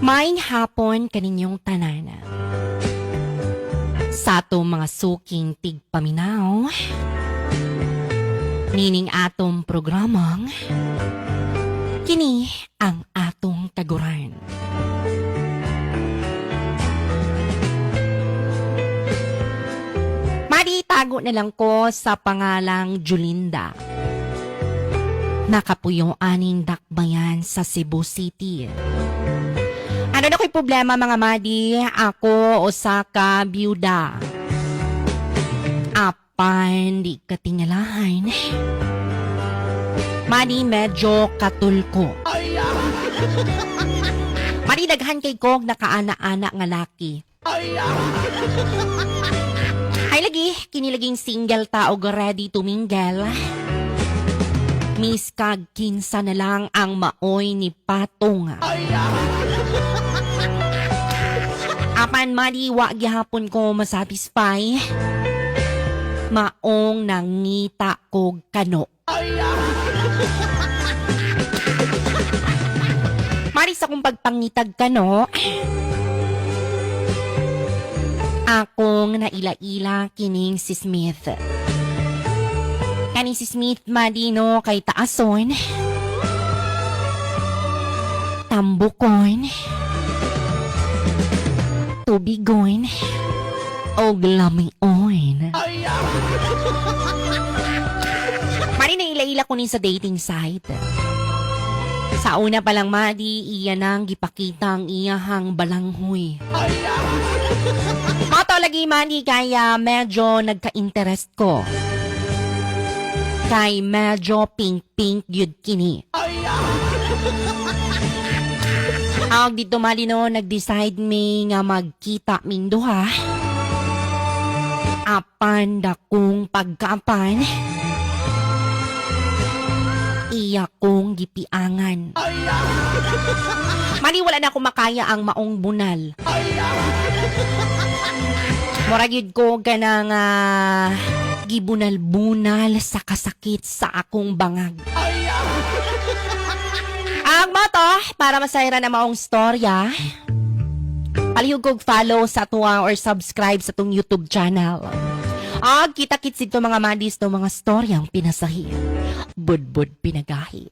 Maayong hapon kaninyong tanan. Sa atong mga suking tigpaminaw, nining atong programang, kini ang atong kaguran. Maritago na lang ko sa pangalang Julinda. Nakapuyo aning dakbayan sa Cebu City. Ano na ko'y problema mga madi? Ako, Osaka, byuda. Apan, di ka tingalahan. Madi, medyo katulko. Madi, daghan kay kog nakaana-ana nga laki. Ay lagi, kinilaging single taog ready to mingle. Miss kag kinsa na lang ang maoy ni Patong. Apan madiwa gihapon ko masatisfy. Maong nangita kog kano. Mari sa kong pagpangitag kano. Akong naila-ila kining si Smith. Kaning si Smith madino kay taason. Tambukon. Tubigon. O glamion. Mari na ila-ila ko ni sa dating site. Sa una pa lang madi, iya nang gipakita ang iyahang balanghoy. Mato lagi madi kaya medyo nagka-interest ko. Kay medyo pink-pink yun kini. Ang dito malino nag-decide mi nga magkita ming duha. Apan dakong pagkaapan. Iya kong gipiangan. Mali wala na akong makaya ang maong bunal. Murag yun ko ganang gibunal-bunal sa kasakit sa akong bangag. Ang moto, para masayra na maong storya, palihog kog follow sa tuwa or subscribe sa tong YouTube channel. Kita-kits ito mga madis no mga storyang pinasahi. Budbud pinagahi.